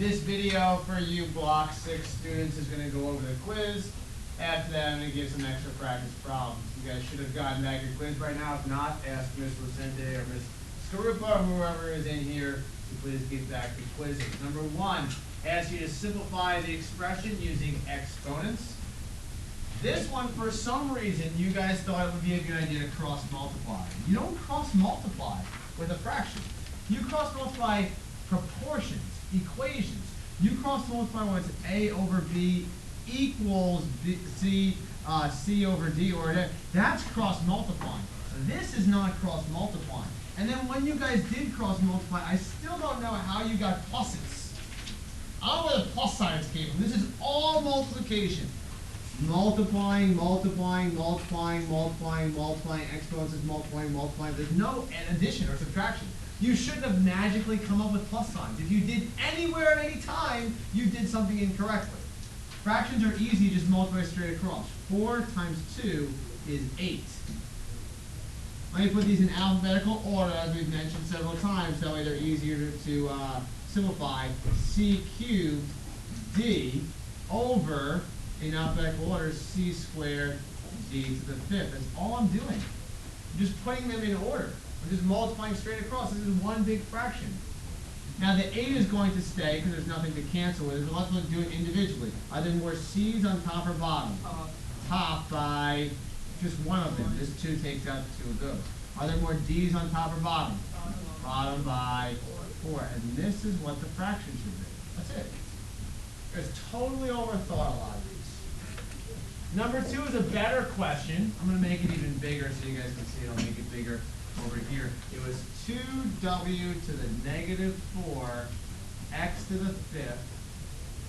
This video for you Block 6 students is going to go over the quiz. After that, I'm going to give some extra practice problems. You guys should have gotten back your quiz right now. If not, ask Ms. Lucente or Ms. Scarupa or whoever is in here to please get back the quizzes. Number 1, ask you to simplify the expression using exponents. This one, for some reason, you guys thought it would be a good idea to cross multiply. You don't cross multiply with a fraction. You cross multiply proportions, equations. You cross multiply when it's A over B equals C over D, or that's cross multiplying. This is not cross multiplying. And then when you guys did cross multiply, I still don't know how you got pluses. I don't know where the plus signs came from. This is all multiplication. Multiplying, multiplying, multiplying, multiplying, multiplying, exponents is multiplying, multiplying. There's no addition or subtraction. You shouldn't have magically come up with plus signs. If you did anywhere at any time, you did something incorrectly. Fractions are easy, just multiply straight across. 4 times 2 is 8. Let me put these in alphabetical order, as we've mentioned several times, that way they're easier to simplify. C cubed D over, in alphabetical order, C squared D to the 5th. That's all I'm doing. I'm just putting them in order. I'm just multiplying straight across. This is one big fraction. Now the 8 is going to stay because there's nothing to cancel with. Let's do it individually. Are there more C's on top or bottom? Top by just one of them. This 2 takes out 2 of those. Are there more D's on top or bottom? Bottom by 4. And this is what the fraction should be. That's it. It's totally overthought a lot of these. Number 2 is a better question. I'm going to make it even bigger so you guys can see it. I'll make it bigger over here. It was 2w to the negative 4 x to the 5th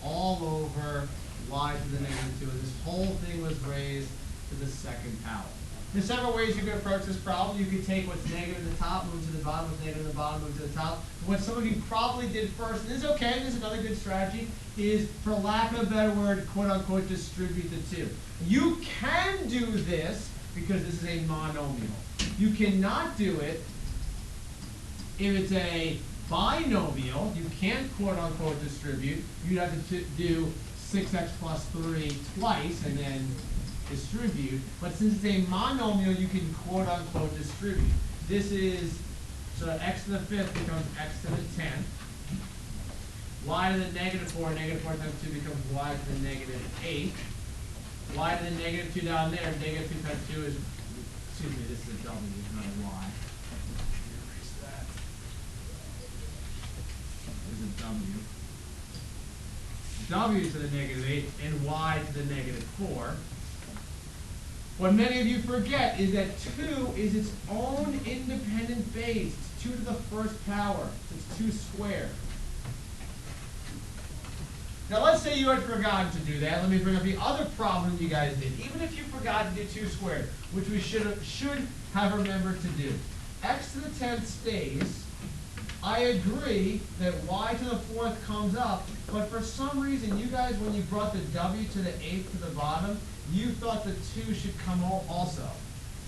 all over y to the negative 2. And this whole thing was raised to the second power. There's several ways you can approach this problem. You could take what's negative at the top, move to the bottom, what's negative at the bottom, move to the top. What some of you probably did first, and this is okay, this is another good strategy, is, for lack of a better word, quote-unquote, distribute the 2. You can do this because this is a monomial. You cannot do it if it's a binomial. You can't quote-unquote distribute. You'd have to do 6x plus 3 twice and then distribute. But since it's a monomial, you can quote-unquote distribute. This is, so x to the 5th becomes x to the 10th. Y to the negative 4 times 2 becomes y to the negative 8. Y to the negative 2 down there, negative 2 times 2 is, excuse me, this is a W, not a Y. Erase that. There's a W. W to the negative 8 and Y to the negative 4. What many of you forget is that 2 is its own independent base. It's 2 to the 1st power. So it's 2 squared. Now let's say you had forgotten to do that. Let me bring up the other problem you guys did. Even if you forgot to do 2 squared, which we should have remembered to do. X to the 10th stays. I agree that y to the 4th comes up, but for some reason you guys, when you brought the w to the 8th to the bottom, you thought the 2 should come also.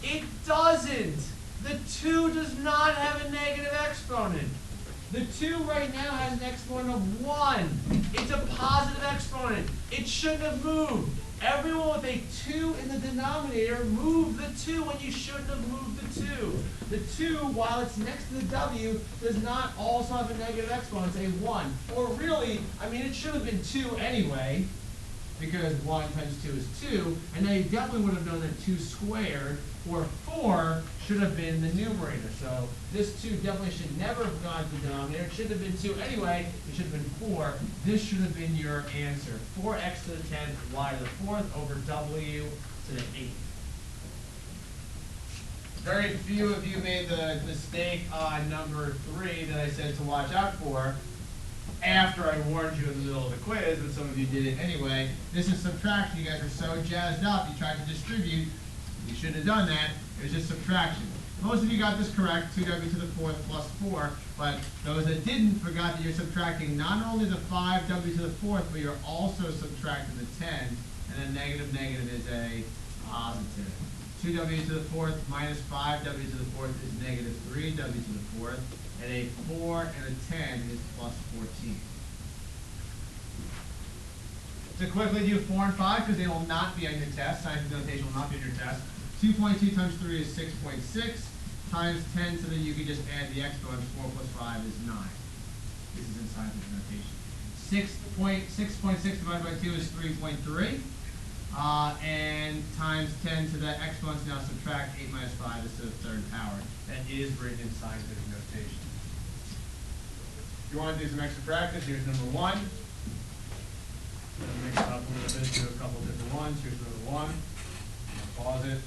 It doesn't. The 2 does not have a negative exponent. The 2 right now has an exponent of 1. It's a positive exponent. It shouldn't have moved. Everyone with a 2 in the denominator moved the 2 when you shouldn't have moved the 2. The 2, while it's next to the w, does not also have a negative exponent. It's a 1. Or really, I mean, it should have been 2 anyway, because 1 times 2 is 2. And now you definitely would have known that 2 squared, or 4, should have been the numerator. So this 2 definitely should never have gone to the denominator. It should have been 2 anyway. It should have been 4. This should have been your answer. 4x to the 10th, y to the 4th, over w to the 8th. Very few of you made the mistake on number 3 that I said to watch out for after I warned you in the middle of the quiz, but some of you did it anyway. This is subtraction. You guys are so jazzed up. You tried to distribute. You shouldn't have done that. It was just subtraction. Most of you got this correct, 2w to the 4th plus 4, but those that didn't forgot that you're subtracting not only the 5w to the 4th, but you're also subtracting the 10, and then negative is a positive. 2w to the 4th minus 5w to the 4th is negative 3w to the 4th, and a 4 and a 10 is plus 14. To quickly do 4 and 5, because they will not be on your test, scientific notation will not be on your test. 2.2 times 3 is 6.6, times 10, so then you can just add the exponents. 4 plus 5 is 9. This is in scientific notation. 6.6 divided by 2 is 3.3. And times 10 to the exponents, now subtract 8 minus 5 is to the third power. That is written in scientific notation. If you want to do some extra practice, here's number 1. Mix it up a little bit, do a couple different ones. Here's number 1. Pause it.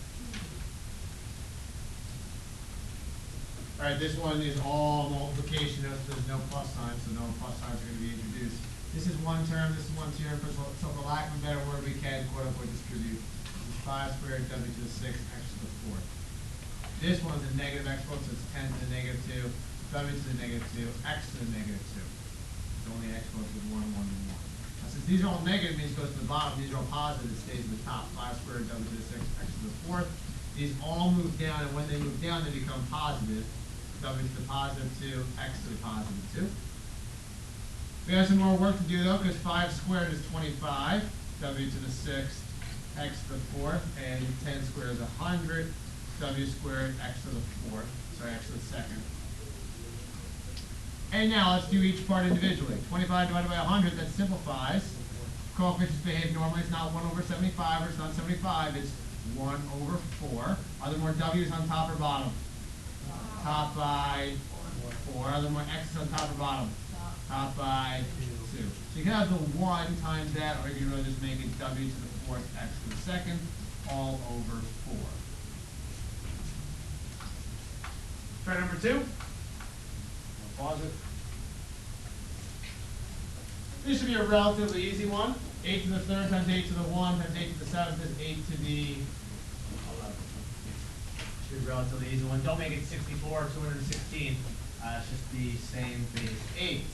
Alright, this one is all multiplication. Notice there's no plus signs, so no plus signs are going to be introduced. This is one term, this is one term, so for lack of a better word, we can quote unquote distribute. It's 5 squared w to the 6th x to the 4th. This one's a negative exponent, so it's 10 to the negative 2, w to the negative 2, x to the negative 2. It's only exponents with 1, 1, and 1. Now, since these are all negative, it means it goes to the bottom. These are all positive, it stays at the top. 5 squared w to the 6th x to the 4th. These all move down, and when they move down, they become positive. W to the positive 2, x to the positive 2. We have some more work to do though, because 5 squared is 25, w to the 6th, x to the 4th, and 10 squared is 100, w squared, x to the 4th, sorry, x to the 2nd. And now let's do each part individually. 25 divided by 100, that simplifies. Coefficients behave normally. It's not 1 over 75, or it's not 75, it's 1 over 4. Are there more w's on top or bottom? Top by 4. Are there more x's on top or bottom? Top by 2. So you can have the 1 times that, or you can really just make it w to the 4th, x to the 2nd, all over 4. Try number 2. I'll pause it. This should be a relatively easy one. 8 to the 3rd times 8 to the 1 times 8 to the 7th is 8 to the 11. Should be a relatively easy one. Don't make it 64 or 216. It's just the same base 8.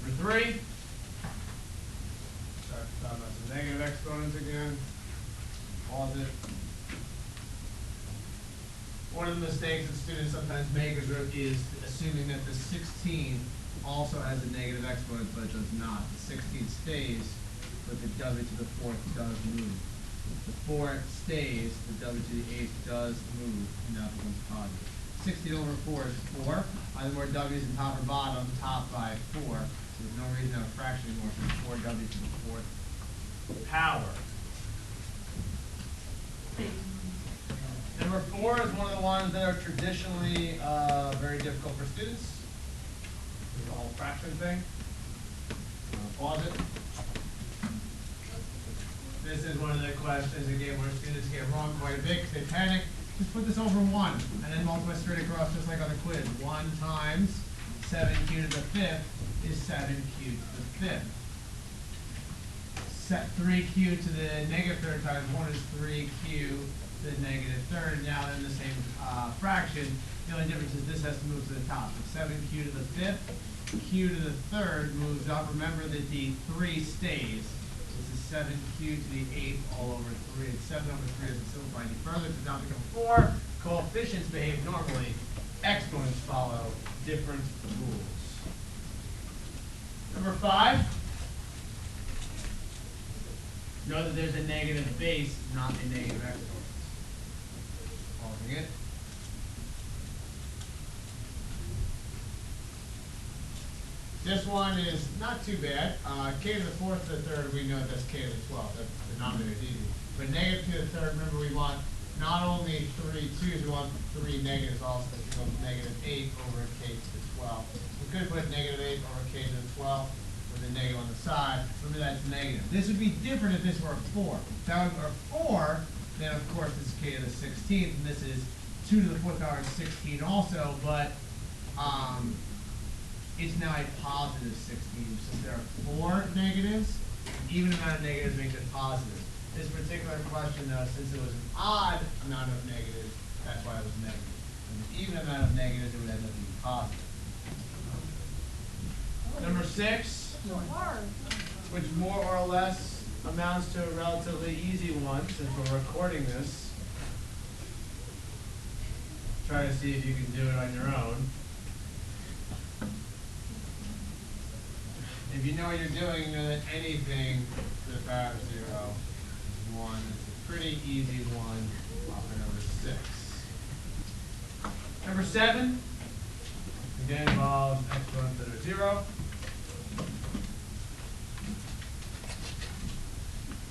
Number 3. Start talking about some negative exponents again. Pause it. One of the mistakes that students sometimes make is assuming that the 16 also has a negative exponent, but it does not. The 16 stays, but the w to the 4th does move. The 4 stays, the w to the 8th does move, and that becomes positive. 16 over 4 is 4. Either more w's in top or bottom, top by 4. So there's no reason to have a fraction anymore, so 4w to the 4th power. Number 4 is one of the ones that are traditionally very difficult for students. There's the whole fraction thing. Pause it. This is one of the questions, again, where students get wrong quite a bit because they panic. Just put this over 1 and then multiply straight across just like on the quiz. 1 times 7q to the 5th is 7q to the 5th. Set 3q to the negative 3rd times 1 is 3q to the negative 3rd. Now they're in the same fraction. The only difference is this has to move to the top. So 7q to the 5th, q to the 3rd moves up. Remember that the 3 stays. This is 7q to the 8th all over 3. And 7 over 3 doesn't simplify any further. It does now become 4. Coefficients behave normally. Exponents follow different rules. Number 5. Know that there's a negative base, not a negative exponent. Pausing it. This one is not too bad. K to the 4th to the 3rd, we know that's K to the 12th. That's the denominator is easy. But negative to the 3rd, remember we want not only 3 2's, we want 3 negatives also. So we want negative 8 over K to the 12th. We could put negative 8 over K to the 12th with a negative on the side. Remember that's negative. This would be different if this were a 4. If that were a 4, then of course this is K to the 16th, and this is 2 to the 4th power is 16 also, but it's now a positive 16. Since there are 4 negatives, an even amount of negatives makes it positive. This particular question, though, since it was an odd amount of negatives, that's why it was negative. And an even amount of negatives, it would end up being positive. Number 6, which more or less amounts to a relatively easy one, since we're recording this. Try to see if you can do it on your own. If you know what you're doing, you know that anything to the power of 0 is 1. It's a pretty easy one off of number 6. Number 7, again, involves exponents that are 0.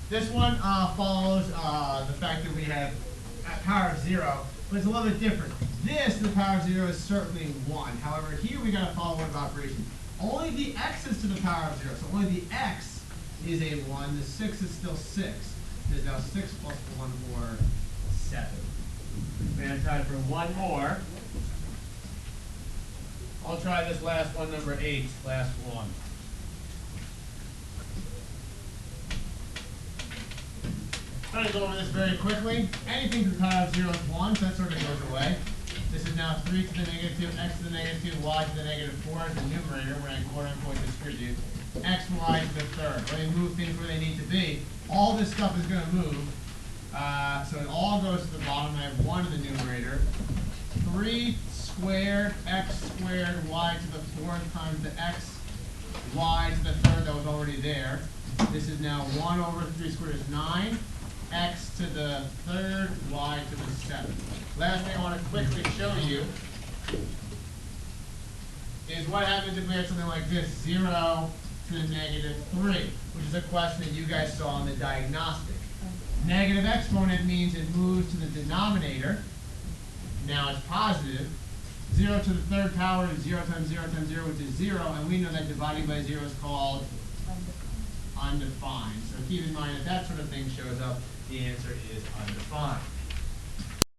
This one follows the fact that we have a power of 0, but it's a little bit different. This, the power of 0, is certainly 1. However, here we got to follow order of operation. Only the x is to the power of 0, so only the x is a 1. The 6 is still 6. There's now 6 plus 1 or 7. We have time for one more. I'll try this last one, number 8, last one. I'm going to go over this very quickly. Anything to the power of 0 is 1, so that sort of goes away. This is now 3 to the negative 2, x to the negative 2, y to the negative 4 as the numerator. We're going to quote-unquote distribute x, y to the third. When they move things where they need to be, all this stuff is going to move. So it all goes to the bottom. I have 1 in the numerator. 3 squared x squared y to the 4th times the x, y to the 3rd that was already there. This is now 1 over 3 squared is 9. X to the 3rd, y to the 7th. Last thing I want to quickly show you is what happens if we have something like this, 0 to the negative 3, which is a question that you guys saw in the diagnostic. Negative exponent means it moves to the denominator. Now it's positive. 0 to the 3rd power is 0 times 0 times 0, which is 0, and we know that dividing by 0 is called undefined. So keep in mind if that sort of thing shows up, the answer is undefined.